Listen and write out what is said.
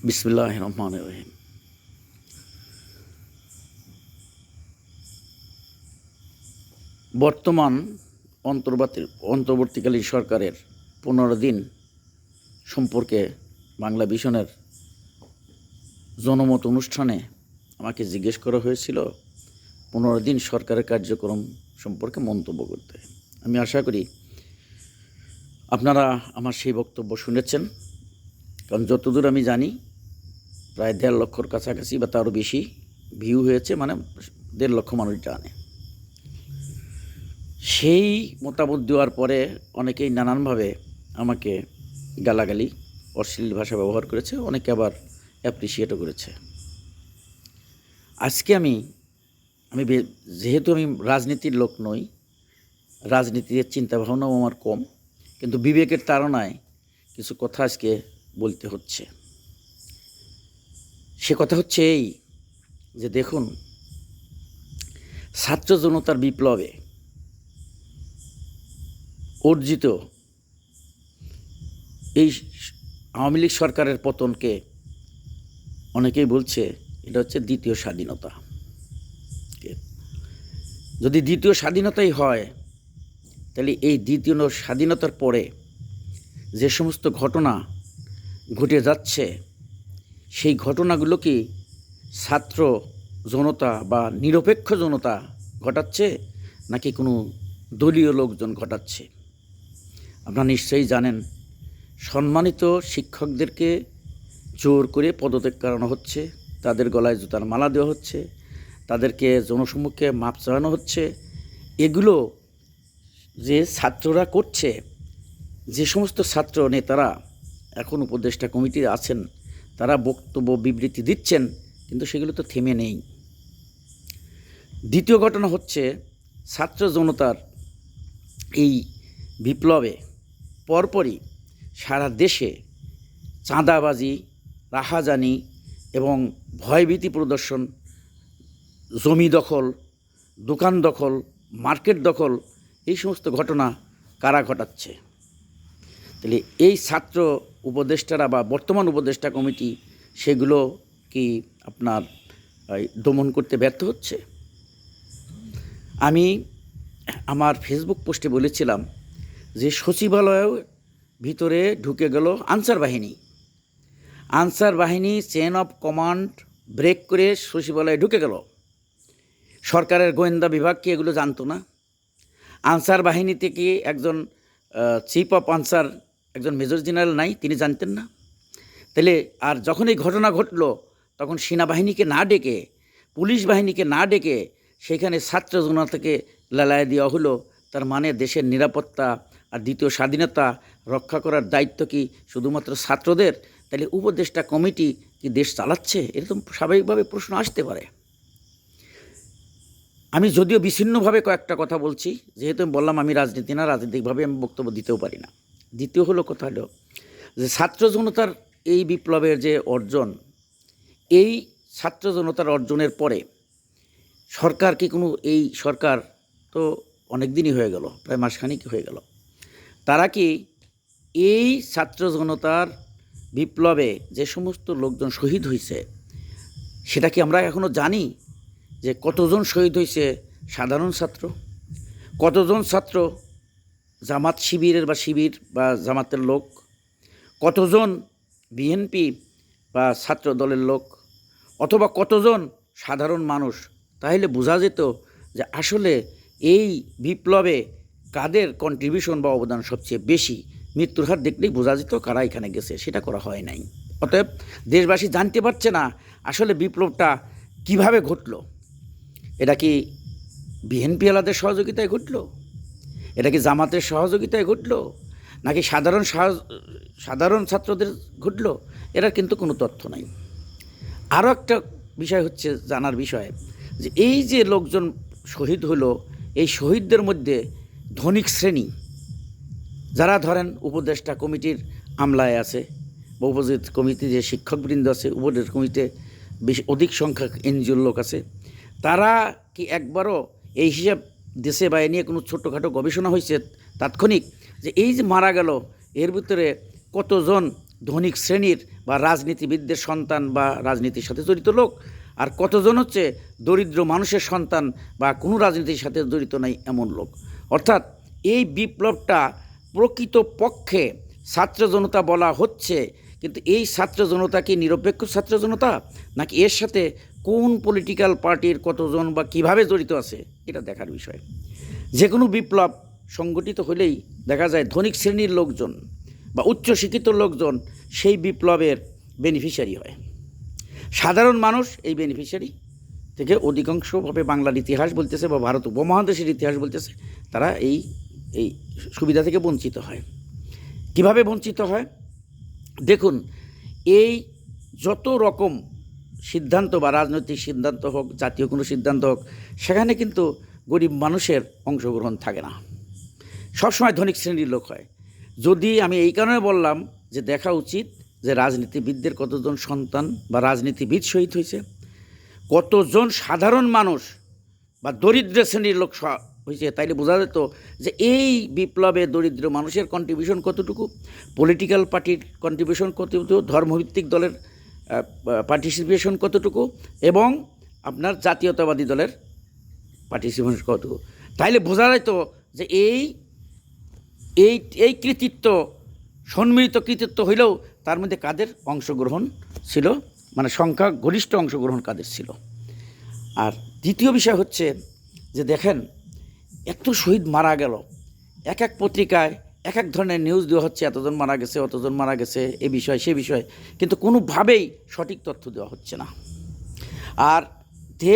বিসমিল্লাহির রহমানির রহিম। বর্তমান অন্তর্বর্তীকালীন সরকারের 15 দিন সম্পর্কে বাংলা ভিশনের জনমত অনুষ্ঠানে আমাকে জিজ্ঞেস করা হয়েছিল 15 দিন সরকারের কার্যক্রম সম্পর্কে মন্তব্য করতে। আমি আশা করি আপনারা আমার সেই বক্তব্য শুনেছেন, কারণ যতদূর আমি জানি প্রায় 1.5 লক্ষর কাছাকাছি বা তারও বেশি ভিউ হয়েছে, মানে 1.5 লক্ষ মানুষ জানে। সেই মতামত দেওয়ার পরে অনেকেই নানানভাবে আমাকে গালাগালি অশ্লীল ভাষা ব্যবহার করেছে, অনেকে আবার অ্যাপ্রিসিয়েটও করেছে। আজকে আমি যেহেতু আমি রাজনীতির লোক নই, রাজনীতির চিন্তাভাবনাও আমার কম, কিন্তু বিবেকের তাড়নায় কিছু কথা আজকে বলতে হচ্ছে। সে কথা হচ্ছে এই যে, দেখুন, ছাত্র জনতার বিপ্লবে অর্জিত এই আওয়ামী লীগ সরকারের পতনকে অনেকেই বলছে এটা হচ্ছে দ্বিতীয় স্বাধীনতা। যদি দ্বিতীয় স্বাধীনতাই হয়, তাহলে এই দ্বিতীয় স্বাধীনতার পরে যে সমস্ত ঘটনা ঘটে যাচ্ছে, সেই ঘটনাগুলো কি ছাত্র জনতা বা নিরপেক্ষ জনতা ঘটাচ্ছে, নাকি কোনো দলীয় লোকজন ঘটাচ্ছে? আপনারা নিশ্চয়ই জানেন, সম্মানিত শিক্ষকদেরকে জোর করে পদত্যাগ করানো হচ্ছে, তাদের গলায় জুতার মালা দেওয়া হচ্ছে, তাদেরকে জনসম্মুখে মাপ চাওয়ানো হচ্ছে। এগুলো যে ছাত্ররা করছে, যে সমস্ত ছাত্র নেতারা এখন উপদেষ্টা কমিটিতে আছেন, তারা বক্তব্য বিবৃতি দিচ্ছেন, কিন্তু সেগুলো তো থেমে নেই। দ্বিতীয় ঘটনা হচ্ছে, ছাত্র জনতার এই বিপ্লবে পরপরই সারা দেশে চাঁদাবাজি, রাহাজানি এবং ভয়ভীতি প্রদর্শন, জমি দখল, দোকান দখল, মার্কেট দখল, এই সমস্ত ঘটনা কারা ঘটাচ্ছে? তাহলে এই ছাত্র উপদেষ্টারা বা বর্তমান উপদেষ্টা কমিটি সেগুলো কি আপনার দমন করতে ব্যর্থ হচ্ছে? আমি আমার ফেসবুক পোস্টে বলেছিলাম যে সচিবালয়ের ভিতরে ঢুকে গেল আনসার বাহিনী চেন অফ কমান্ড ব্রেক করে সচিবালয়ে ঢুকে গেল। সরকারের গোয়েন্দা বিভাগ কি এগুলো জানতো না? আনসার বাহিনী থেকে একজন চিফ অফ আনসার, একজন মেজর জেনারেল নাই, তিনি জানতেন না? তাহলে আর যখন এই ঘটনা ঘটলো, তখন সেনাবাহিনীকে না ডেকে, পুলিশ বাহিনীকে না ডেকে সেখানে ছাত্র জনতাকে লেলায় দেওয়া হলো। তার মানে দেশের নিরাপত্তা আর দ্বিতীয় স্বাধীনতা রক্ষা করার দায়িত্ব কি শুধুমাত্র ছাত্রদের? তাহলে উপদেষ্টা কমিটি কি দেশ চালাচ্ছে? এরকম স্বাভাবিকভাবে প্রশ্ন আসতে পারে। আমি যদিও বিচ্ছিন্নভাবে কয়েকটা কথা বলছি, যেহেতু আমি বললাম আমি রাজনীতি না, রাজনৈতিকভাবে আমি বক্তব্য দিতেও পারি না। দ্বিতীয় কথা হলো যে, ছাত্র জনতার এই বিপ্লবের যে অর্জন, এই ছাত্র জনতার অর্জনের পরে সরকার কি কোনো, এই সরকার তো অনেক দিনই হয়ে গেল, প্রায় মাসখানিক হয়ে গেল, তারা কি এই ছাত্র জনতার বিপ্লবে যে সমস্ত লোকজন শহীদ হয়েছে, সেটা কি আমরা এখনও জানি? যে কতজন শহীদ হয়েছে সাধারণ ছাত্র, কতজন ছাত্র জামাত শিবিরের বা জামাতের লোক, কতজন বিএনপি বা ছাত্র দলের লোক, অথবা কতজন সাধারণ মানুষ? তাহলে বোঝা যেত যে আসলে এই বিপ্লবে কাদের কন্ট্রিবিউশন বা অবদান সবচেয়ে বেশি। মৃত্যুর হার দেখলেই বোঝা যেত কারা এখানে গেছে, সেটা করা হয় নাই। অতএব দেশবাসী জানতে পারছে না আসলে বিপ্লবটা কিভাবে ঘটলো। এটা কি বিএনপি আলাদের সহযোগিতায় ঘটলো? এটা কি জামাতের সহযোগিতায় ঘটলো? নাকি সাধারণ ছাত্রদের ঘটলো? এটার কিন্তু কোনো তথ্য নাই। আরও একটা বিষয় হচ্ছে জানার বিষয়, যে এই যে লোকজন শহীদ হলো, এই শহীদদের মধ্যে ধনিক শ্রেণী, যারা ধরেন উপদেষ্টা কমিটির আমলায় আছে বা উপদেষ্টা কমিটি যে শিক্ষকবৃন্দ আছে, উপদেষ্টা কমিটিতে বেশি অধিক সংখ্যক এনজিওর লোক আছে, তারা কি একবারও এই হিসাব দেশে বা এ নিয়ে কোনো ছোটোখাটো গবেষণা হয়েছে তাৎক্ষণিক, যে এই যে মারা গেল, এর ভিতরে কতজন ধনিক শ্রেণীর বা রাজনীতিবিদদের সন্তান বা রাজনীতির সাথে জড়িত লোক, আর কতজন হচ্ছে দরিদ্র মানুষের সন্তান বা কোনো রাজনীতির সাথে জড়িত নাই এমন লোক। অর্থাৎ এই বিপ্লবটা প্রকৃত পক্ষে ছাত্র জনতা বলা হচ্ছে, কিন্তু এই ছাত্র জনতা কি নিরপেক্ষ ছাত্র জনতা, নাকি এর সাথে কোন পলিটিক্যাল পার্টির কতজন বা কিভাবে জড়িত আছে, এটা দেখার বিষয়। যে কোনো বিপ্লব সংগঠিত হলেই দেখা যায় ধনিক শ্রেণীর লোকজন বা উচ্চশিক্ষিত লোকজন সেই বিপ্লবের বেনিফিশিয়ারি হয়। সাধারণ মানুষ এই বেনিফিশিয়ারি থেকে অধিকাংশভাবে বাংলার ইতিহাস বলতেছে বা ভারত উপমহাদেশের ইতিহাস বলতেছে, তারা এই এই সুবিধা থেকে বঞ্চিত হয়। কিভাবে বঞ্চিত হয় দেখুন, এই যত রকম সিদ্ধান্ত বা রাজনৈতিক সিদ্ধান্ত হোক, জাতীয় কোনো সিদ্ধান্ত হোক, সেখানে কিন্তু গরিব মানুষের অংশগ্রহণ থাকে না, সবসময় ধনিক শ্রেণীর লোক হয়। যদি আমি এই কারণে বললাম যে দেখা উচিত যে রাজনীতিবিদদের কতজন সন্তান বা রাজনীতিবিদ শহীদ হয়েছে, কতজন সাধারণ মানুষ বা দরিদ্র শ্রেণীর লোক হয়েছে, তাইলে বোঝা যেত যে এই বিপ্লবে দরিদ্র মানুষের কন্ট্রিবিউশন কতটুকু, পলিটিক্যাল পার্টির কন্ট্রিবিউশন কতটুকু, ধর্মভিত্তিক দলের পার্টিসিপেশন কতটুকু, এবং আপনার জাতীয়তাবাদী দলের পার্টিসিপেশন কতটুকু। তাইলে বোঝা যেত যে এই এই এই কৃতিত্ব, সম্মিলিত কৃতিত্ব হইলেও তার মধ্যে কাদের অংশগ্রহণ ছিল, মানে সংখ্যাগরিষ্ঠ অংশগ্রহণ কাদের ছিল। আর দ্বিতীয় বিষয় হচ্ছে যে দেখেন, এত শহীদ মারা গেল, এক এক পত্রিকায় এক এক ধরনের নিউজ দেওয়া হচ্ছে, এতজন মারা গেছে, অতজন মারা গেছে, এ বিষয় সে বিষয়, কিন্তু কোনোভাবেই সঠিক তথ্য দেওয়া হচ্ছে না। আর